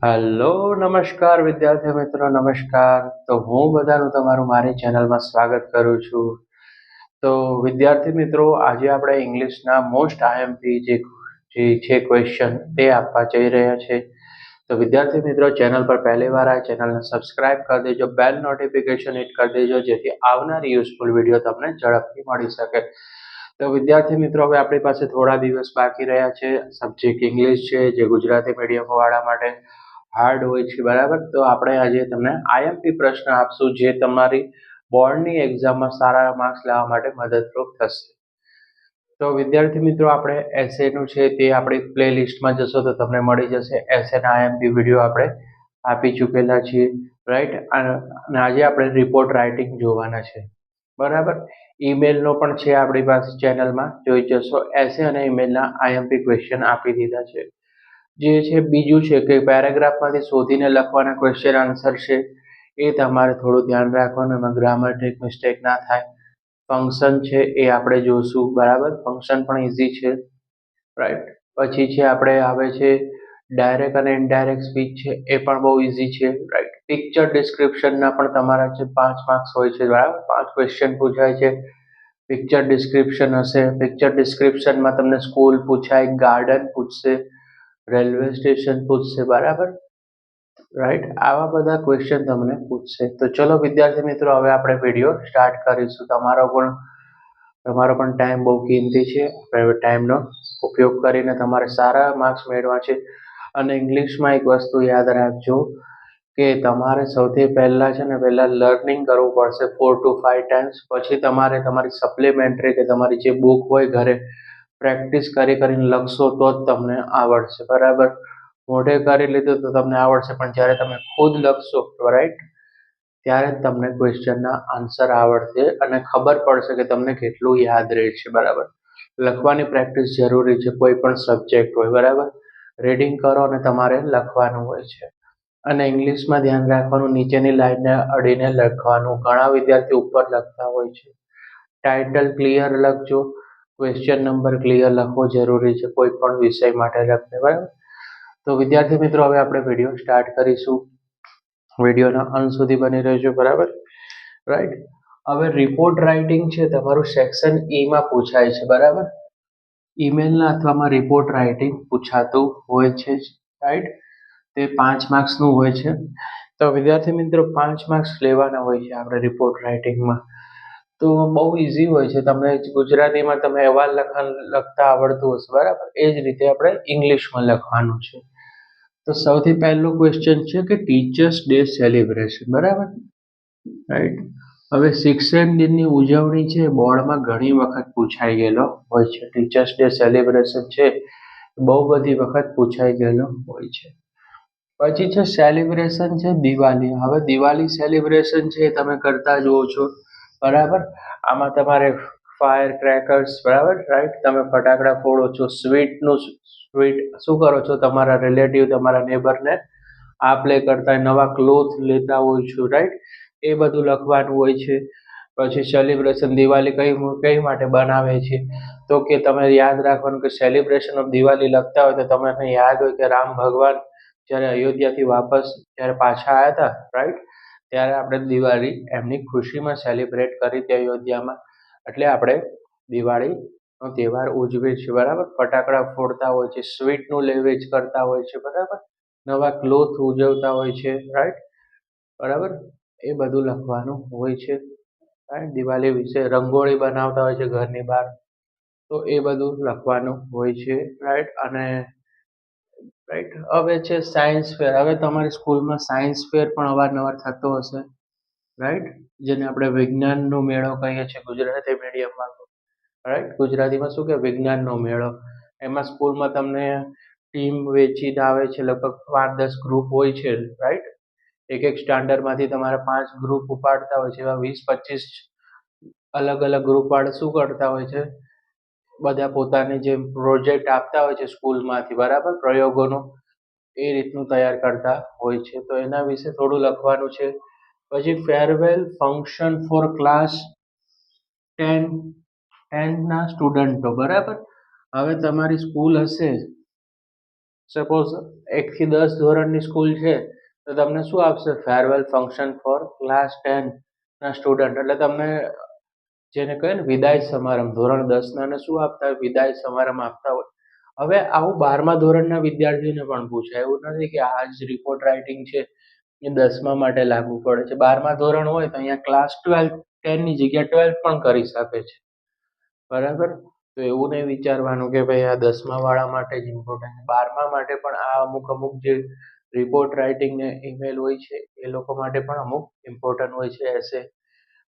Hello નમસ્કાર વિદ્યાર્થી મિત્રો નમસ્કાર. તો હું બધાનું તમારું મારી ચેનલમાં સ્વાગત કરું છું. તો વિદ્યાર્થી મિત્રો આજે આપણે ઇંગ્લિશના મોસ્ટ આઈએમપી જે છે ક્વેશ્ચન તે આપવા જઈ રહ્યા છે. તો વિદ્યાર્થી મિત્રો ચેનલ પર પહેલી વાર આ ચેનલને સબસ્ક્રાઇબ કરી દેજો, બેલ નોટિફિકેશન હિટ કરી દેજો જેથી આવનારી યુઝફુલ વિડીયો તમને ઝડપથી મળી શકે. તો વિદ્યાર્થી મિત્રો હવે આપણી પાસે થોડા દિવસ બાકી રહ્યા છે. સબ્જેક્ટ ઇંગ્લિશ છે જે ગુજરાતી મીડિયમ વાળા માટે હાર્ડ હોય છે, બરાબર. તો આપણે આજે તમને આઈએમપી પ્રશ્ન આપશું જે તમારી બોર્ડની એક્ઝામમાં સારા માર્ક્સ લાવવા માટે મદદરૂપ થશે. તો વિદ્યાર્થી મિત્રો આપણે એસેનું છે તે આપણી પ્લેલિસ્ટમાં જશો તો તમને મળી જશે. એસેના આઈએમપી વિડીયો આપણે આપી ચૂકેલા છીએ, રાઈટ. અને આજે આપણે રિપોર્ટ રાઇટિંગ જોવાના છે, બરાબર. ઈમેલનો પણ છે આપણી પાસે ચેનલમાં, જોઈ જશો. એસે અને ઈમેલના આઈએમપી ક્વેશ્ચન આપી દીધા છે. જે છે બીજું છે કે પેરેગ્રાફમાંથી શોધીને લખવાના ક્વેશ્ચન આન્સર છે, એ તમારે થોડું ધ્યાન રાખવાનું, એમાં ગ્રામેટિક મિસ્ટેક ના થાય. ફંક્શન છે એ આપણે જોશું, બરાબર. ફંક્શન પણ ઇઝી છે, રાઈટ. પછી છે આપણે આવે છે ડાયરેક્ટ અને ઇનડાયરેક્ટ સ્પીચ છે, એ પણ બહુ ઇઝી છે, રાઈટ. પિક્ચર ડિસ્ક્રિપ્શનના પણ તમારા છે 5 માર્ક્સ હોય છે, બરાબર. 5 ક્વેશ્ચન પૂછાય છે. પિક્ચર ડિસ્ક્રિપ્શન હશે. પિક્ચર ડિસ્ક્રિપ્શનમાં તમને સ્કૂલ પૂછાય, ગાર્ડન પૂછશે, રેલવે સ્ટેશન પૂછશે, બરાબર, રાઈટ. આવા બધા ક્વેશ્ચન તમને પૂછશે. તો ચલો વિદ્યાર્થી મિત્રો હવે આપણે વિડીયો સ્ટાર્ટ કરીશું. તમારો પણ ટાઈમ બહુ કિંમતી છે. આપણે ટાઈમનો ઉપયોગ કરીને તમારે સારા માર્ક્સ મેળવવા છે. અને ઇંગ્લિશમાં એક વસ્તુ યાદ રાખજો કે તમારે સૌથી પહેલા છે ને પહેલા લર્નિંગ કરવું પડશે 4 to 5 ટાઈમ્સ. પછી તમારે તમારી સપ્લિમેન્ટરી કે તમારી જે બુક હોય ઘરે પ્રેક્ટિસ કરીને લખશો તો જ તમને આવડશે, બરાબર. મોઢે કરી લીધું તો તમને આવડશે, પણ જ્યારે તમે ખુદ લખશો, રાઈટ, ત્યારે જ તમને ક્વેશ્ચનના આન્સર આવડશે અને ખબર પડશે કે તમને કેટલું યાદ રહે છે, બરાબર. લખવાની પ્રેક્ટિસ જરૂરી છે કોઈ પણ સબ્જેક્ટ હોય, બરાબર. રીડિંગ કરો અને તમારે લખવાનું હોય છે. અને ઇંગ્લિશમાં ધ્યાન રાખવાનું, નીચેની લાઈનને અડીને લખવાનું. ઘણા વિદ્યાર્થી ઉપર લખતા હોય છે. ટાઇટલ ક્લિયર લખજો, ક્વેશ્ચન નંબર ક્લિયર લખવો જરૂરી છે કોઈ પણ વિષય માટે લખતે, બરાબર. તો વિદ્યાર્થી મિત્રો હવે આપણે વિડીયો સ્ટાર્ટ કરીશું. વિડીયોના અંત સુધી બની રહેજો, બરાબર, રાઈટ. હવે રિપોર્ટ રાઇટિંગ છે તમારું સેક્શન ઈમાં પૂછાય છે, બરાબર. ઈમેલના અથવામાં રિપોર્ટ રાઇટિંગ પૂછાતું હોય છે, રાઈટ. તે 5 માર્ક્સનું હોય છે. તો વિદ્યાર્થી મિત્રો 5 માર્ક્સ લેવાના હોય છે આપણે રિપોર્ટ રાઇટિંગમાં. તો બહુ ઇઝી હોય છે. તમને ગુજરાતીમાં તમે અહેવાલ લખતા આવડતું હશે, બરાબર. એ જ રીતે આપણે ઇંગ્લિશમાં લખવાનું છે. તો સૌથી પહેલો ક્વેશ્ચન છે કે ટીચર્સ ડે સેલિબ્રેશન, બરાબર, રાઈટ. હવે શિક્ષણ દિનની ઉજવણી છે બોર્ડમાં ઘણી વખત પૂછાઈ ગયેલો હોય છે. ટીચર્સ ડે સેલિબ્રેશન છે બહુ બધી વખત પૂછાઈ ગયેલો હોય છે. પછી છે સેલિબ્રેશન છે દિવાળી. હવે દિવાળી સેલિબ્રેશન છે એ તમે કરતા જુઓ છો, બરાબર. આમાં તમારે ફાયર ક્રેકર્સ, બરાબર, રાઈટ. તમે ફટાકડા ફોડો છો, સ્વીટ શું કરો છો, તમારા રિલેટિવ તમારા નેબરને આપ લે કરતા હોય, નવા ક્લોથ લેતા હોય છો, રાઈટ. એ બધું લખવાનું હોય છે. પછી સેલિબ્રેશન દિવાળી કઈ માટે બનાવે છે, તો કે તમે યાદ રાખવાનું કે સેલિબ્રેશન ઓફ દિવાળી લખતા હોય તો તમને યાદ હોય કે રામ ભગવાન જ્યારે અયોધ્યાથી વાપસ જ્યારે પાછા આવ્યા હતા, રાઈટ, ત્યારે આપણે દિવાળી એમની ખુશીમાં સેલિબ્રેટ કરી હતી અયોધ્યામાં. એટલે આપણે દિવાળીનો તહેવાર ઉજવીએ છીએ, બરાબર. ફટાકડા ફોડતા હોય છે, સ્વીટનું લેવેચ કરતા હોય છે, બરાબર. નવા ક્લોથ ઉજવતા હોય છે, રાઈટ, બરાબર. એ બધું લખવાનું હોય છે, રાઈટ. દિવાળી વિશે રંગોળી બનાવતા હોય છે ઘરની બહાર, તો એ બધું લખવાનું હોય છે, રાઈટ. અને રાઈટ હવે છે સાયન્સ ફેર. હવે તમારી સ્કૂલમાં સાયન્સ ફેર પણ અવારનવાર થતો હશે, રાઈટ. જેને આપણે વિજ્ઞાનનો મેળો કહીએ છીએ ગુજરાતી મીડિયમમાં, રાઈટ. ગુજરાતીમાં શું કે વિજ્ઞાનનો મેળો. એમાં સ્કૂલમાં તમને ટીમ વેચીને આવે છે, લગભગ 5-10 ગ્રુપ હોય છે, રાઈટ. એક સ્ટાન્ડર્ડમાંથી તમારે 5 ગ્રુપ ઉપાડતા હોય છે. એવા 20-25 અલગ અલગ ગ્રુપ વાળા શું કરતા હોય છે, બધા પોતાની જે પ્રોજેક્ટ આપતા હોય છે સ્કૂલમાંથી, બરાબર, પ્રયોગોનો, એ રીતનું તૈયાર કરતા હોય છે. તો એના વિશે થોડું લખવાનું છે. પછી ફેરવેલ ફંક્શન ફોર ક્લાસ 10ના સ્ટુડન્ટો, બરાબર. હવે તમારી સ્કૂલ હશે સપોઝ 1 થી 10 ધોરણની સ્કૂલ છે તો તમને શું આપશે? ફેરવેલ ફંક્શન ફોર ક્લાસ 10 ના સ્ટુડન્ટ. એટલે તમને જેને કહે ને વિદાય સમારંભ, ધોરણ 10 નાને શું આપતા હોય? વિદાય સમારંભ આપતા હોય. હવે આવું 12મા ધોરણના વિદ્યાર્થીઓને પણ પૂછાય. એવું નથી કે આ જ રિપોર્ટ રાઇટિંગ છે એ 10મા માટે લાગુ પડે છે. 12મા ધોરણ હોય તો અહીંયા ક્લાસ 12 10 ની જગ્યાએ 12 પણ કરી શકે છે. બરાબર? તો એવું નહીં વિચારવાનું કે ભાઈ આ 10મા વાળા માટે જ ઇમ્પોર્ટન્ટ છે. 12મા માટે પણ આ અમુક જે રિપોર્ટ રાઇટિંગ ને ઈમેલ હોય છે એ લોકો માટે પણ અમુક ઇમ્પોર્ટન્ટ હોય છે એસે.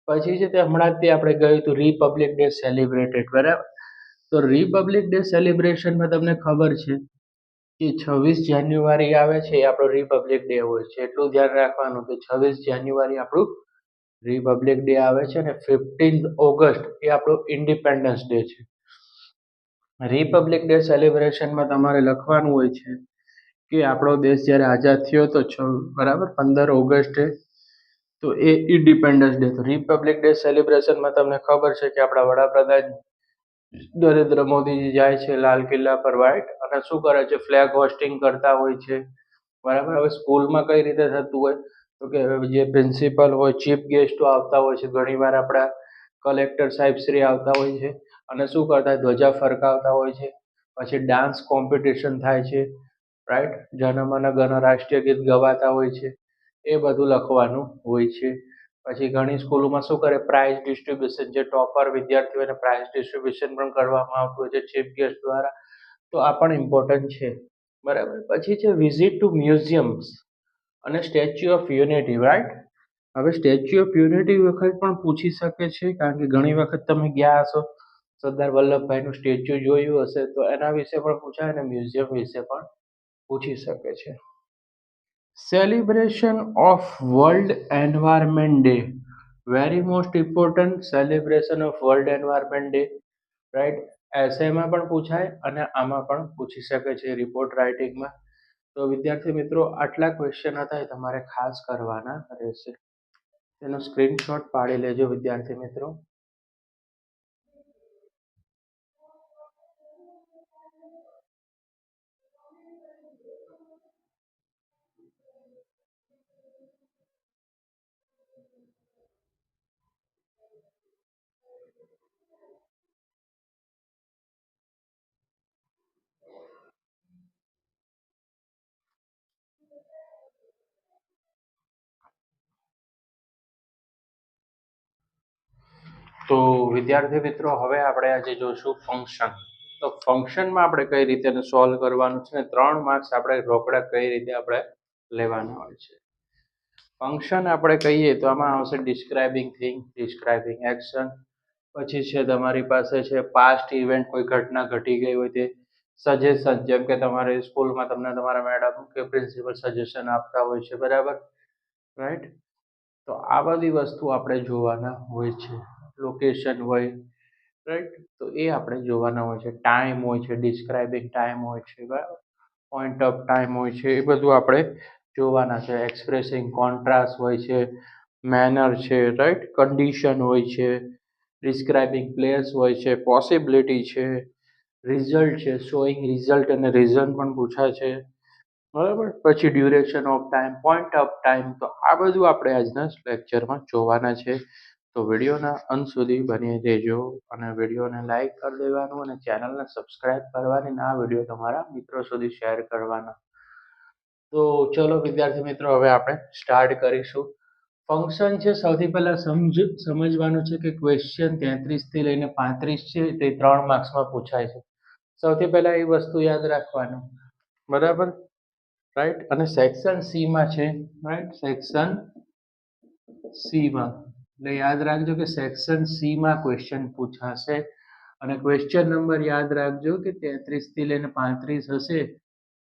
પછી છે તે હમણાં જ તે આપણે ગયું હતું રિપબ્લિક ડે સેલિબ્રેટેડ, બરાબર? તો રિપબ્લિક ડે સેલિબ્રેશનમાં તમને ખબર છે કે 26 જાન્યુઆરી આવે છે એ આપણો રિપબ્લિક ડે હોય છે. એટલું ધ્યાન રાખવાનું કે 26 જાન્યુઆરી આપણું રિપબ્લિક ડે આવે છે અને 15 ઓગસ્ટ એ આપણો ઇન્ડિપેન્ડન્સ ડે છે. રિપબ્લિક ડે સેલિબ્રેશનમાં તમારે લખવાનું હોય છે કે આપણો દેશ જ્યારે આઝાદ થયો હતો બરાબર 15 ઓગસ્ટે, તો એ ઇન્ડિપેન્ડન્સ ડે. તો રિપબ્લિક ડે સેલિબ્રેશનમાં તમને ખબર છે કે આપણા વડાપ્રધાન નરેન્દ્ર મોદીજી જાય છે લાલ કિલ્લા પર, રાઈટ, અને શું કરે છે? ફ્લેગ હોસ્ટિંગ કરતા હોય છે, બરાબર. હવે સ્કૂલમાં કઈ રીતે થતું હોય તો કે જે પ્રિન્સિપલ હોય, ચીફ ગેસ્ટો આવતા હોય છે, ઘણીવાર આપણા કલેક્ટર સાહેબ શ્રી આવતા હોય છે અને શું કરતા? ધ્વજા ફરકાવતા હોય છે. પછી ડાન્સ કોમ્પિટિશન થાય છે, રાઈટ, જનમન ગણ રાષ્ટ્રીય ગીત ગવાતા હોય છે. એ બધું લખવાનું હોય છે. પછી ઘણી સ્કૂલોમાં શું કરે? પ્રાઇઝ ડિસ્ટ્રીબ્યુશન, જે ટોપર વિદ્યાર્થીઓને પ્રાઇઝ ડિસ્ટ્રીબ્યુશન પણ કરવામાં આવતું હોય છે ચીફ ગેસ્ટ દ્વારા. તો આ પણ ઇમ્પોર્ટન્ટ છે, બરાબર. પછી છે વિઝિટ ટુ મ્યુઝિયમ્સ અને સ્ટેચ્યુ ઓફ યુનિટી, રાઈટ. હવે સ્ટેચ્યુ ઓફ યુનિટી વખત પણ પૂછી શકે છે, કારણ કે ઘણી વખત તમે ગયા હશો, સરદાર વલ્લભભાઈનું સ્ટેચ્યુ જોયું હશે, તો એના વિશે પણ પૂછાય અને મ્યુઝિયમ વિશે પણ પૂછી શકે છે. Celebration of world environment day, very most important. Celebration of world environment day, right. એસેમાં પણ પૂછાય અને આમાં પણ પૂછી શકે છે રિપોર્ટ રાઇટિંગમાં. તો વિદ્યાર્થી મિત્રો આટલા ક્વેશ્ચન હતા એ તમારે ખાસ કરવાના રહેશે. તેનો સ્ક્રીનશોટ પાડી લેજો વિદ્યાર્થી મિત્રો. તો વિદ્યાર્થી મિત્રો હવે આપણે આજે જોશું ફંક્શન. તો ફંક્શનમાં આપણે કઈ રીતે સોલ્વ કરવાનું છે ને 3 માર્ક્સ આપણે રોકડા કઈ રીતે આપણે લેવાના હોય છે. ફંક્શન આપણે કહીએ તો આમાં આવશે ડિસ્ક્રાઇબિંગ થિંગ, ડિસ્ક્રાઇબિંગ એક્શન. પછી છે તમારી પાસે છે પાસ્ટ ઇવેન્ટ, કોઈ ઘટના ઘટી ગઈ હોય તે. સજેશન, જેમ કે તમારી સ્કૂલમાં તમને તમારા મેડમ કે પ્રિન્સિપલ સજેશન આપતા હોય છે, બરાબર, રાઈટ. તો આ બધી વસ્તુ આપણે જોવાના હોય છે. લોકેશન હોય, રાઈટ, તો એ આપણે જોવાના હોય છે. ટાઈમ હોય છે, ડિસ્ક્રાઇબિંગ ટાઈમ હોય છે, બરાબર, પોઈન્ટ ઓફ ટાઈમ હોય છે, એ બધું આપણે જોવાના છે. એક્સપ્રેસિંગ કોન્ટ્રાસ્ટ હોય છે, મેનર છે, રાઈટ, કન્ડિશન હોય છે, ડિસ્ક્રાઇબિંગ પ્લેસ હોય છે, પોસિબિલિટી છે, રિઝલ્ટ છે, શોઈંગ રિઝલ્ટ અને રીઝન પણ પૂછાય છે, બરાબર. પછી duration of time, point of time. તો આ બધું આપણે આજના લેક્ચરમાં જોવાના છે. તો વિડીયોના અંત સુધી બની રહેજો અને વિડીયોને લાઈક કરી દેવાનું અને ચેનલને સબસ્ક્રાઇબ કરવાની અને આ વિડીયો તમારા મિત્રો સુધી શેર કરવાના. તો ચલો વિદ્યાર્થી મિત્રો હવે આપણે સ્ટાર્ટ કરીશું. ફંક્શન છે સૌથી પહેલા સમજવાનું છે કે ક્વેશ્ચન 33 થી લઈને 35 છે તે 3 માર્ક્સમાં પૂછાય છે. સૌથી પહેલા એ વસ્તુ યાદ રાખવાનું, બરાબર, રાઈટ. અને સેક્શન સી માં છે, રાઈટ, સેક્શન સી માં. એટલે યાદ રાખજો કે સેક્શન સી માં ક્વેશ્ચન પૂછાશે અને ક્વેશ્ચન નંબર યાદ રાખજો કે 33 થી લઈને 35 હશે,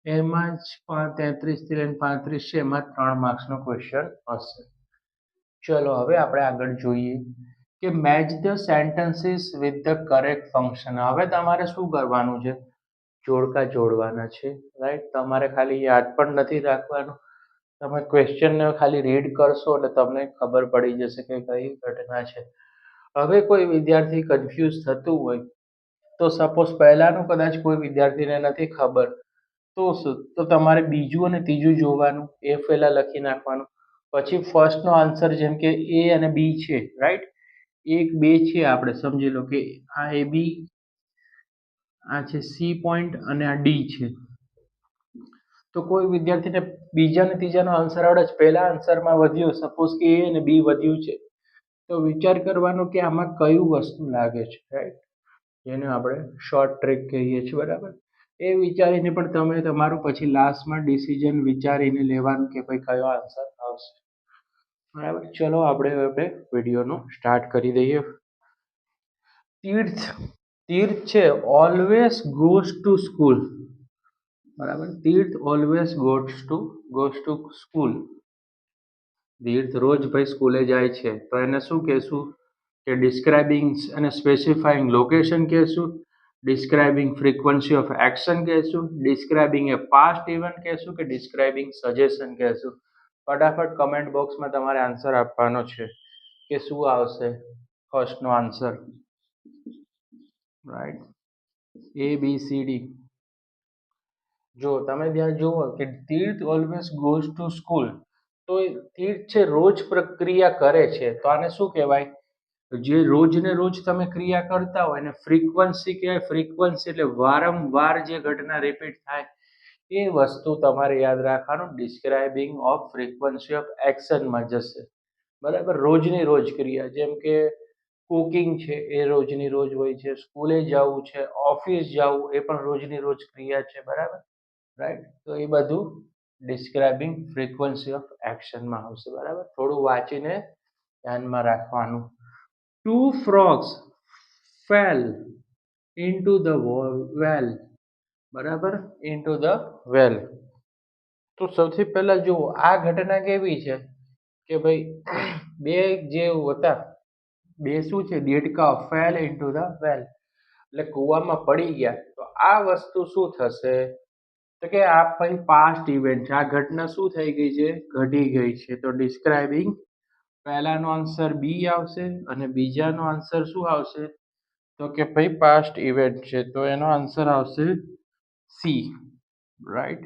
એમાં જ 33 થી લઈને 35 છે એમાં 3 માર્ક્સનો ક્વેશ્ચન હશે. ચલો હવે આપણે આગળ જોઈએ કે match the sentences with the correct function. હવે તમારે શું કરવાનું છે? જોડકા જોડવાના છે, રાઈટ. તમારે ખાલી યાદ પણ નથી રાખવાનું, તમે ક્વેશ્ચનને ખાલી રીડ કરશો એટલે તમને ખબર પડી જશે કે કઈ ઘટના છે. હવે કોઈ વિદ્યાર્થી કન્ફ્યુઝ થતું હોય તો સપોઝ પહેલાનું કદાચ કોઈ વિદ્યાર્થીને નથી ખબર તો તમારે બીજું અને ત્રીજું જોવાનું, એ પહેલા લખી નાખવાનું. પછી ફર્સ્ટનો આન્સર જેમ કે એ અને બી છે, રાઈટ? એક બે છે, આપણે સમજી લો કે આ એ બી, આ છે સી પોઈન્ટ અને આ ડી છે. તો કોઈ વિદ્યાર્થીને બીજા અને ત્રીજાનો આન્સર આવડે છે, પહેલા આન્સરમાં વધ્યો, સપોઝ કે એ અને બી વધ્યું છે, તો વિચાર કરવાનો કે આમાં કયું વસ્તુ લાગે છે, રાઈટ? જેને આપણે શોર્ટ ટ્રિક કહીએ છીએ, બરાબર? એ વિચારીને પણ તમે તમારું પછી લાસ્ટમાં ડિસિઝન વિચારીને લેવાનું કે ભાઈ કયો આન્સર આવશે, બરાબર? ચલો આપણે વિડીયોનો સ્ટાર્ટ કરી દઈએ. તીર્થ છે ઓલવેઝ ગોઝ ટુ સ્કૂલ, બરાબર? તીર્થ ઓલવેઝ ગોઝ ટુ સ્કૂલ. તીર્થ રોજ ભાઈ સ્કૂલે જાય છે, તો એને શું કહેશું? કે ડિસ્ક્રાઇબિંગ અને સ્પેસિફાઈંગ લોકેશન કહેશું, ડિસ્ક્રાઇબિંગ ફ્રીક્વન્સી ઓફ એક્શન કહેશું, ડિસ્ક્રાઇબિંગ એ પાસ્ટ ઇવેન્ટ કહેશું, કે ડિસ્ક્રાઇબિંગ સજેશન કહેશું. ફટાફટ કમેન્ટ બોક્સમાં તમારે આન્સર આપવાનો છે કે શું આવશે ફર્સ્ટનો આન્સર, રાઈટ? એ બી સી ડી. જો તમે ત્યાં જુઓ કે તીર્થ ઓલવેઝ ગોઝ ટુ સ્કૂલ, તો તીર્થ છે રોજ પ્રક્રિયા કરે છે, તો આને શું કહેવાય? જે રોજ ને રોજ તમે ક્રિયા કરતા હોય એને ફ્રીક્વન્સી કહેવાય. ફ્રીક્વન્સી એટલે વારંવાર જે ઘટના રિપીટ થાય, એ વસ્તુ તમારે યાદ રાખવાનું. ડિસ્ક્રાઇબિંગ ઓફ ફ્રીક્વન્સી ઓફ એક્શનમાં જશે, બરાબર? રોજની રોજ ક્રિયા, જેમ કે કુકિંગ છે એ રોજની રોજ હોય છે, સ્કૂલે જવું છે, ઓફિસ જવું એ પણ રોજની રોજ ક્રિયા છે, બરાબર? રાઈટ? તો એ બધું ડિસ્ક્રાઇબિંગ ફ્રીક્વન્સી ઓફ એક્શનમાં આવશે, બરાબર? થોડું વાંચીને ધ્યાનમાં રાખવાનું. Two frogs fell into the well, બરાબર? Into the well. તો સૌથી પહેલા જુઓ આ ઘટના કેવી છે કે ભાઈ બે જે હતા, બે શું છે, દેડકા ફેલ ઇન્ટુ ધ વેલ, એટલે કૂવામાં પડી ગયા. તો આ વસ્તુ શું થશે? તો કે આ ભાઈ પાસ્ટ ઇવેન્ટ છે, આ ઘટના શું થઈ ગઈ છે? ઘટી ગઈ છે. તો ડિસ્ક્રાઇબિંગ, પહેલાનો આન્સર બી આવશે અને બીજાનો આન્સર શું આવશે? તો કે ભાઈ પાસ્ટ ઇવેન્ટ છે, તો એનો આન્સર આવશે સી, રાઈટ?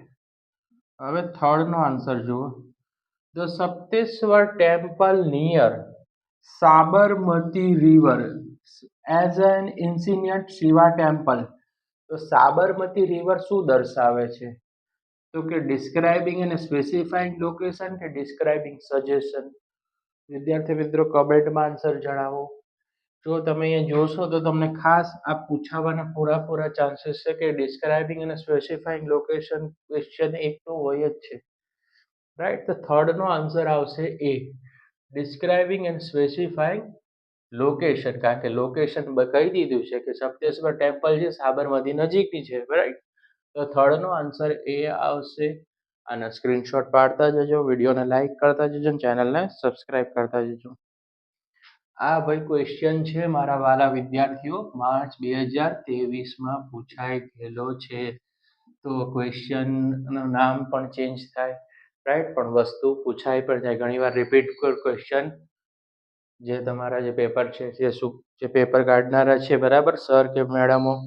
હવે થર્ડનો આન્સર જુઓ. The Sapteshwar temple near Sabarmati river as an ancient Shiva temple. તો સાબરમતી રિવર શું દર્શાવે છે? તો કે ડિસ્ક્રાઇબિંગ અને સ્પેસિફાઈંગ લોકેશન, કે ડિસ્ક્રાઇબિંગ સજેશન? વિદ્યાર્થી મિત્રો કમેન્ટમાં આન્સર જણાવો. જો તમે અહીંયા જોશો તો તમને ખાસ આ પૂછાવાના પૂરા ચાન્સીસ છે કે ડિસ્ક્રાઇબિંગ અને સ્પેસિફાઈંગ લોકેશન ક્વેશ્ચન એક તો હોય જ છે, રાઈટ? તો થર્ડનો આન્સર આવશે એ, ડિસ્ક્રાઇબિંગ એન્ડ સ્પેસિફાઈંગ લોકેશન, કારણ કે લોકેશન કહી દીધું છે કે સપ્તેશ્વર ટેમ્પલ છે, સાબરમતી નજીકની છે, રાઈટ? તો થર્ડનો આન્સર એ આવશે. આના સ્ક્રીનશોટ પાડતા જજો, વિડીયોને લાઈક કરતા જજો, ચેનલને સબસ્ક્રાઇબ કરતા જજો. આ ભાઈ ક્વેશ્ચન છે મારા વાલા વિદ્યાર્થીઓ, માર્ચ 2023માં પૂછાઈ ગયેલો છે. તો ક્વેશ્ચનનું નામ પણ ચેન્જ થાય, રાઈટ? પણ વસ્તુ પૂછાઈ પણ જાય. ઘણીવાર રિપીટ ક્વેશ્ચન જે તમારા જે પેપર છે, જે પેપર કાઢનારા છે, બરાબર, સર કે મેડમો,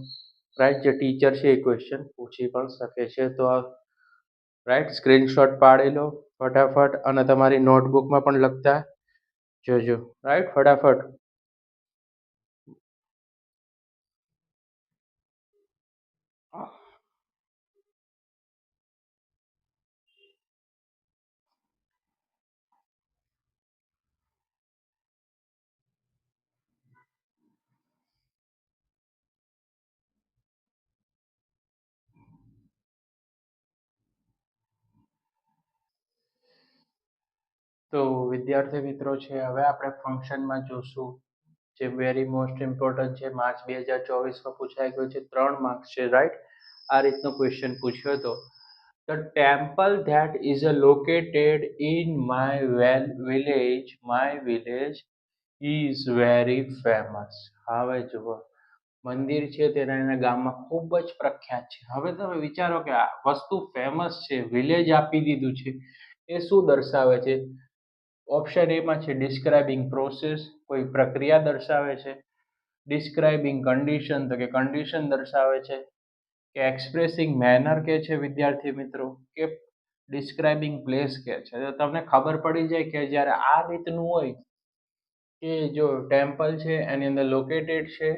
રાઈટ, જે ટીચર છે, એ ક્વેશ્ચન પૂછી પણ શકે છે. તો રાઈટ, સ્ક્રીનશોટ પાડી લો ફટાફટ અને તમારી નોટબુકમાં પણ લખતા જજો, રાઈટ? ફટાફટ. તો વિદ્યાર્થી મિત્રો છે, હવે આપણે ફંક્શનમાં જોશું, જે વેરી મોસ્ટ ઇમ્પોર્ટન્ટ છે, માર્ચ 2024માં પૂછાઈ ગયું છે, 3 માર્ક્સ છે, રાઈટ? આ રીતનો ક્વેશ્ચન પૂછ્યો હતો. The temple that is located in my village is very famous. હવે જુઓ, મંદિર છે તેના એના ગામમાં ખૂબ જ પ્રખ્યાત છે. હવે તમે વિચારો કે આ વસ્તુ ફેમસ છે, વિલેજ આપી દીધું છે, એ શું દર્શાવે છે? ઓપ્શન એમાં છે ડિસ્ક્રાઇબિંગ પ્રોસેસ, કોઈ પ્રક્રિયા દર્શાવે છે. ડિસ્ક્રાઇબિંગ કન્ડિશન, તો કે કન્ડિશન દર્શાવે છે. કે એક્સપ્રેસિંગ મેનર કે છે વિદ્યાર્થી મિત્રો, કે ડિસ્ક્રાઇબિંગ પ્લેસ કે છે. તો તમને ખબર પડી જાય કે જ્યારે આ રીતનું હોય કે જો ટેમ્પલ છે એની અંદર લોકેટેડ છે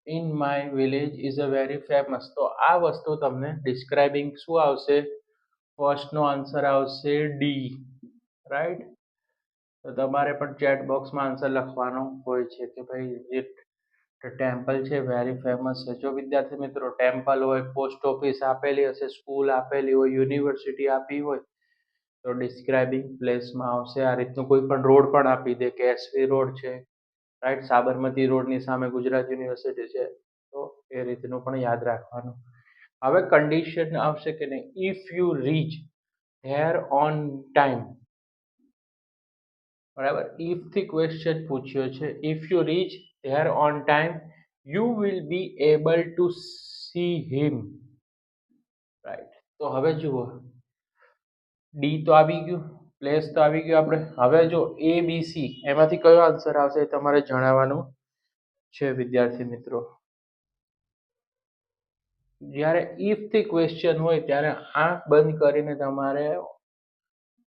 in my village is a very famous, તો આ વસ્તુ તમને ડિસ્ક્રાઇબિંગ શું આવશે? ફર્સ્ટનો આન્સર આવશે ડી, રાઈટ. તો તમારે પણ ચેટ બોક્સમાં આન્સર લખવાનો હોય છે કે ભાઈ જે ટેમ્પલ છે વેરી ફેમસ છે. જો વિદ્યાર્થી મિત્રો ટેમ્પલ હોય, પોસ્ટ ઓફિસ આપેલી હશે, સ્કૂલ આપેલી હોય, યુનિવર્સિટી આપી હોય તો ડિસ્ક્રાઇબિંગ પ્લેસમાં આવશે. આ રીતનું કોઈ પણ રોડ પણ આપી દે કે એસવી રોડ છે, રાઈટ, સાબરમતી રોડની સામે ગુજરાત યુનિવર્સિટી છે, તો એ રીતનું પણ યાદ રાખવાનું. હવે કન્ડિશન આવશે કે નહીં, if you rich there on time, બરાબર. ઇફ થી ક્વેશ્ચન પૂછ્યો છે. If you rich there on time you will be able to C him, right. તો હવે જુઓ, ડી તો આવી ગયું, પ્લેસ તો આવી ગયું આપણે. હવે જો એ બી સી એમાંથી કયો આન્સર આવશે એ તમારે જણાવવાનું છે વિદ્યાર્થી મિત્રો. જ્યારે ઇફ થી ક્વેશ્ચન હોય ત્યારે આંખ બંધ કરીને તમારે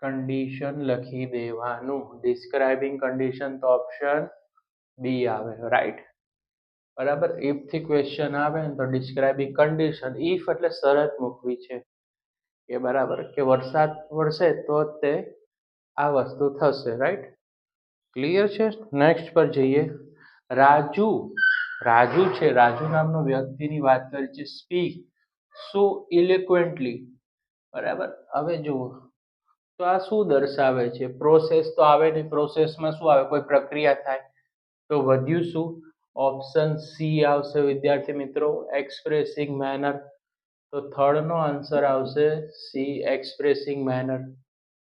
કન્ડિશન લખી દેવાનું. ડિસ્ક્રાઇબિંગ કન્ડિશન તો ઓપ્શન બી આવે, રાઈટ, બરાબર. ઇફ થી ક્વેશ્ચન આવે ને તો ડિસ્ક્રાઇબિંગ કન્ડિશન, ઇફ એટલે શરત મૂકવી છે કે બરાબર કે વરસાદ વરસે તો તે આ વસ્તુ થશે, રાઈટ. ક્લિયર છે? નેક્સ્ટ પર જઈએ. રાજુ, રાજુ છે, રાજુ નામનો વ્યક્તિની વાત કરી છે. સ્પીક સો ઇલોક્વન્ટલી, બરાબર. હવે જુઓ, તો આ શું દર્શાવે છે? પ્રોસેસ તો આવે નહીં, પ્રોસેસમાં શું આવે? કોઈ પ્રક્રિયા થાય. તો વધ્યું શું? ઓપ્શન સી આવશે વિદ્યાર્થી મિત્રો, એક્સપ્રેસિંગ મેનર. તો થર્ડ નો આન્સર આવશે સી, એક્સપ્રેસિંગ મેનર,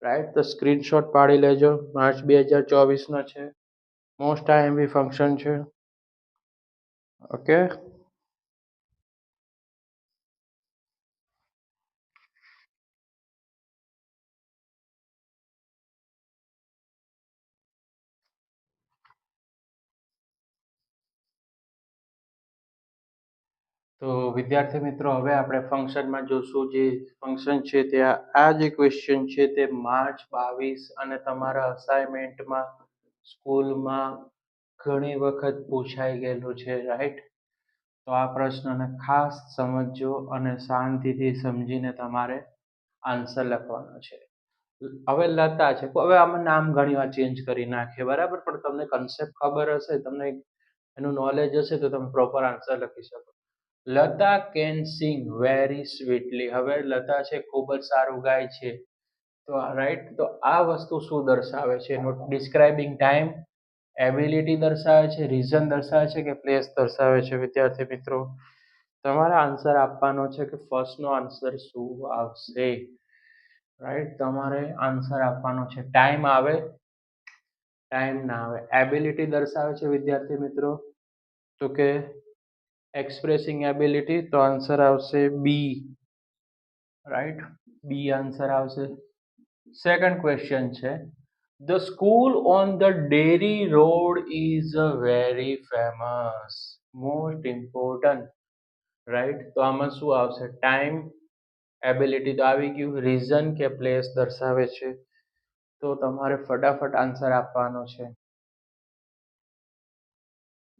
રાઈટ. તો સ્ક્રીનશોટ પાડી લેજો. માર્ચ 2024 નો છે, મોસ્ટ આઈએમપી ફંક્શન છે. ઓકે. તો વિદ્યાર્થી મિત્રો હવે આપણે ફંક્શનમાં જોશું. જે ફંક્શન છે તે આ જે ક્વેશ્ચન છે તે માર્ચ 22 અને તમારા અસાઇનમેન્ટમાં સ્કૂલમાં ઘણી વખત પૂછાઈ ગયેલું છે, રાઈટ. તો આ પ્રશ્નને ખાસ સમજજો અને શાંતિથી સમજીને તમારે આન્સર લખવાનો છે. હવે લતા છે, હવે આમાં નામ ઘણી વાર ચેન્જ કરી નાખીએ, બરાબર, પણ તમને કન્સેપ્ટ ખબર હશે, તમને એનું નોલેજ હશે તો તમે પ્રોપર આન્સર લખી શકો. Lata can sing very સ્વીટલી. હવે લતા છે ખૂબ જ સારું ગાય છે, તો રાઈટ. તો આ વસ્તુ શું દર્શાવે છે? એનું ડિસ્ક્રાઇબિંગ ટાઈમ, એબિલિટી દર્શાવે છે, રીઝન દર્શાવે છે કે પ્લેસ દર્શાવે છે? વિદ્યાર્થી મિત્રો તમારે આન્સર આપવાનો છે કે ફર્સ્ટનો આન્સર શું આવશે, રાઈટ. તમારે આન્સર આપવાનો છે. ટાઈમ આવે, ટાઈમ ના આવે. એબિલિટી દર્શાવે છે વિદ્યાર્થી મિત્રો, તો કે એક્સપ્રેસિંગ એબિલિટી, તો આન્સર આવશે બી, રાઈટ. બી આન્સર આવશે. સેકન્ડ ક્વેશ્ચન છે, the school on the dairy road is a very famous, most important, right. તો આમાં શું આવશે? ટાઈમ, એબિલિટી તો આવી ગયું, રીઝન કે પ્લેસ દર્શાવે છે? તો તમારે ફટાફટ આન્સર આપવાનો છે.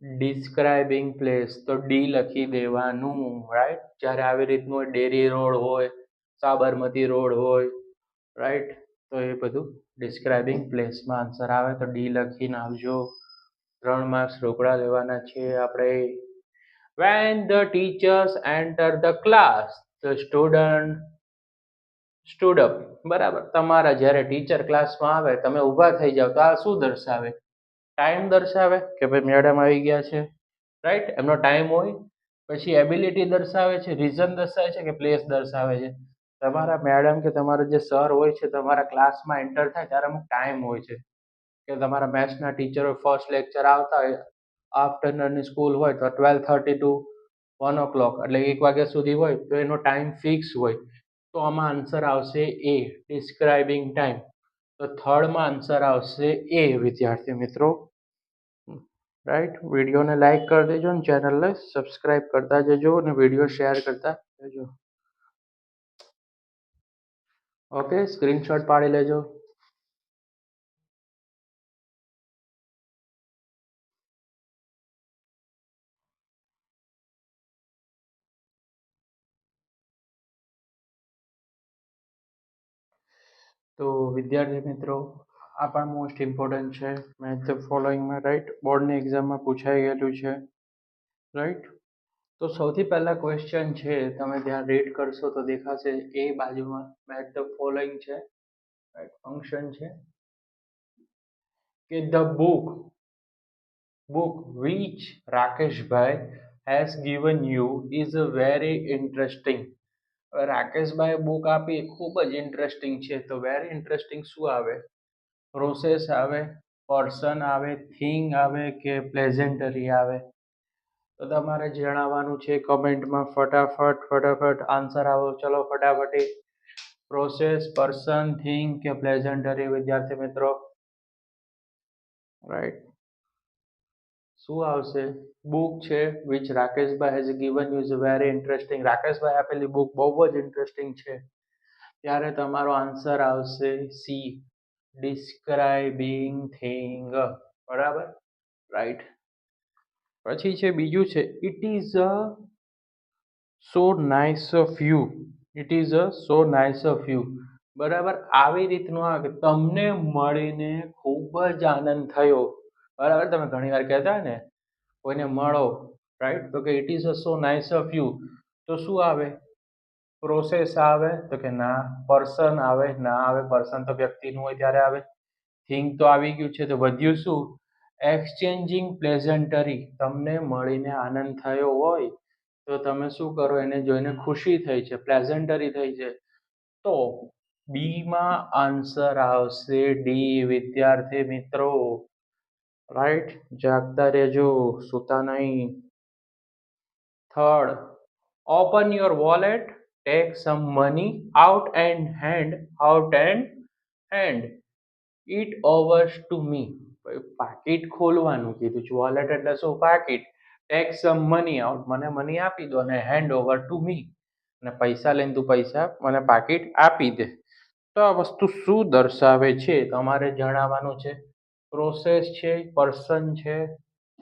ડિસ્ક્રાઇબિંગ પ્લેસ, તો ડી લખી દેવાનું, રાઈટ. જ્યારે આવી રીતનું ડેરી રોડ હોય, સાબરમતી રોડ હોય, રાઈટ, તો એ બધું ડિસ્ક્રાઇબિંગ પ્લેસમાં આન્સર આવે. તો ડી લખીને આવજો. 3 માર્ક્સ રોકડા લેવાના છે આપણે. When the teachers enter the class the student stood up, બરાબર. તમારા જ્યારે ટીચર ક્લાસમાં આવે, તમે ઊભા થઈ જાવ, તો આ શું દર્શાવે? ટાઈમ દર્શાવે કે ભાઈ મેડમ આવી ગયા છે, રાઈટ, એમનો ટાઈમ હોય. પછી એબિલિટી દર્શાવે છે, રીઝન દર્શાવે છે કે પ્લેસ દર્શાવે છે? તમારા મેડમ કે તમારા જે સર હોય છે તમારા ક્લાસમાં એન્ટર થાય ત્યારે અમુક ટાઈમ હોય છે કે તમારા મેથ્સના ટીચરો ફર્સ્ટ લેક્ચર આવતા હોય, આફ્ટરનૂનની સ્કૂલ હોય તો 12:30 ટુ 1 o'clock, એટલે 1 વાગ્યા સુધી હોય, તો એનો ટાઈમ ફિક્સ હોય. તો આમાં આન્સર આવશે એ, ડિસ્ક્રાઇબિંગ ટાઈમ. તો થર્ડમાં આન્સર આવશે એ વિદ્યાર્થી મિત્રો, રાઈટ. વિડીયોને લાઈક કરી દેજો અને ચેનલને સબસ્ક્રાઇબ કરતા જજો અને વિડીયો શેર કરતા લેજો. ઓકે, સ્ક્રીનશોટ પાડી લેજો. તો વિદ્યાર્થી મિત્રો, આ પણ મોસ્ટ ઇમ્પોર્ટન્ટ છે. મેચ ધ ફોલોઈંગમાં, રાઈટ, બોર્ડની એક્ઝામમાં પૂછાઈ ગયેલું છે, રાઈટ. તો સૌથી પહેલા ક્વેશ્ચન છે, તમે ત્યાં રીડ કરશો તો દેખાશે એ બાજુમાં મેચ ધ ફોલોઈંગ છે, રાઈટ. ફંક્શન છે કે the book which Rakeshbhai has given you is a very interesting. Rakeshbhai book આપી ખૂબ જ ઇન્ટરેસ્ટિંગ છે, તો વેરી ઇન્ટરેસ્ટિંગ શું આવે? પ્રોસેસ આવે, પર્સન આવે, થિંગ આવે કે પ્લેઝન્ટરી આવે? તો તમારે જણાવવાનું છે કમેન્ટમાં. ફટાફટ આન્સર આવો. ચલો ફટાફટી. પ્રોસેસ, પર્સન, થિંગ કે પ્લેઝન્ટરી વિદ્યાર્થી મિત્રો? રાઈટ. શું આવશે? બુક છે which Rakeshbhai has given you is very interesting. Rakeshbhai આપેલી બુક બહુ જ ઇન્ટરેસ્ટિંગ છે, ત્યારે તમારો આન્સર આવશે સી, ડિસ્ક્રાઇબિંગ થિંગ. બરાબર, રાઈટ. પછી છે બીજું છે, it is a so nice of you. It is a so nice of you. બરાબર, આવી રીતનું આવે, તમને મળીને ખૂબ જ આનંદ થયો. બરાબર, તમે ઘણી વાર કહેતા ને કોઈને મળો, રાઈટ, તો કે it is a so nice of you, તો શું આવે? પ્રોસેસ આવે તો કે ના. પર્સન આવે? ના આવે. પર્સન તો વ્યક્તિનું હોય ત્યારે આવે. થિંગ તો આવી ગયું છે, તો વધ્યું શું? એક્સચેન્જિંગ પ્લેઝન્ટરી. તમને મળીને આનંદ થયો હોય તો તમે શું કરો? એને જોઈને ખુશી થઈ છે, પ્લેઝન્ટરી થઈ છે. તો બીમાં આન્સર આવશે ડી વિદ્યાર્થી મિત્રો, રાઈટ. જાગતા રહેજો, સુતા નહીં. Third, open your wallet, tech some money out and hand it overs to me. પાકીટ ખોલવાનું કીધું છે. વોલેટ એટલે શું? પાકીટ. ટેક સમ મની આઉટ, મને મની આપી દો, અને હેન્ડ ઓવર ટુ મી, અને પૈસા લઈને તું પૈસા મને પાકીટ આપી દે. તો આ વસ્તુ શું દર્શાવે છે તમારે જણાવવાનું છે. પ્રોસેસ છે, પર્સન છે,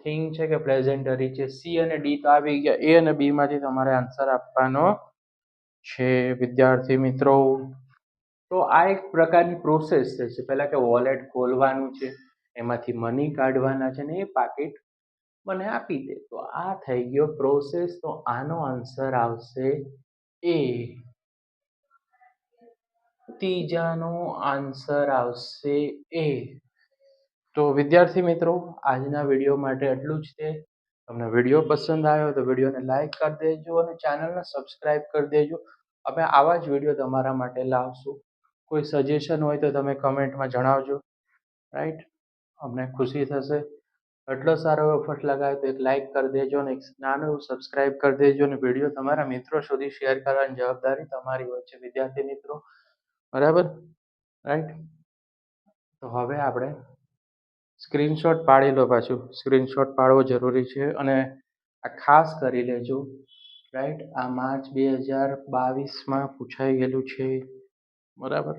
થિંગ છે કે પ્રેઝન્ટરી છે? સી અને ડી તો આવી ગયા. એ અને બી માંથી તમારે આન્સર આપવાનો છે વિદ્યાર્થી મિત્રો. તો આ એક પ્રકારની પ્રોસેસ છે. પહેલા કે વોલેટ ખોલવાનું છે, એમાંથી મની કાઢવાના છે, ને એ પાકીટ મને આપી દે. તો આ થઈ ગયો પ્રોસેસ. તો આનો આન્સર આવશે એ. ત્રીજાનો આન્સર આવશે એ. તો વિદ્યાર્થી મિત્રો, આજના વિડીયો માટે એટલું જ છે. તમને વિડીયો પસંદ આવ્યો તો વિડીયોને લાઈક કરી દેજો અને ચેનલને સબસ્ક્રાઈબ કરી દેજો. અમે આવા જ વિડીયો તમારા માટે લાવશું. કોઈ સજેશન હોય તો તમે કમેન્ટમાં જણાવજો, રાઈટ. અમને ખુશી થશે. એટલો સારો એવો ફટ લગાવે તો એક લાઈક કરી દેજો અને એક નાનું એવું સબસ્ક્રાઈબ કરી દેજો, અને વિડીયો તમારા મિત્રો સુધી શેર કરવાની જવાબદારી તમારી હોય છે વિદ્યાર્થી મિત્રો. બરાબર, રાઈટ. તો હવે આપણે સ્ક્રીનશોટ પાડી લો. પાછું સ્ક્રીનશોટ પાડવો જરૂરી છે, અને આ ખાસ કરી લેજો, રાઈટ. આ માર્ચ 2022માં પૂછાઈ ગયેલું છે, બરાબર.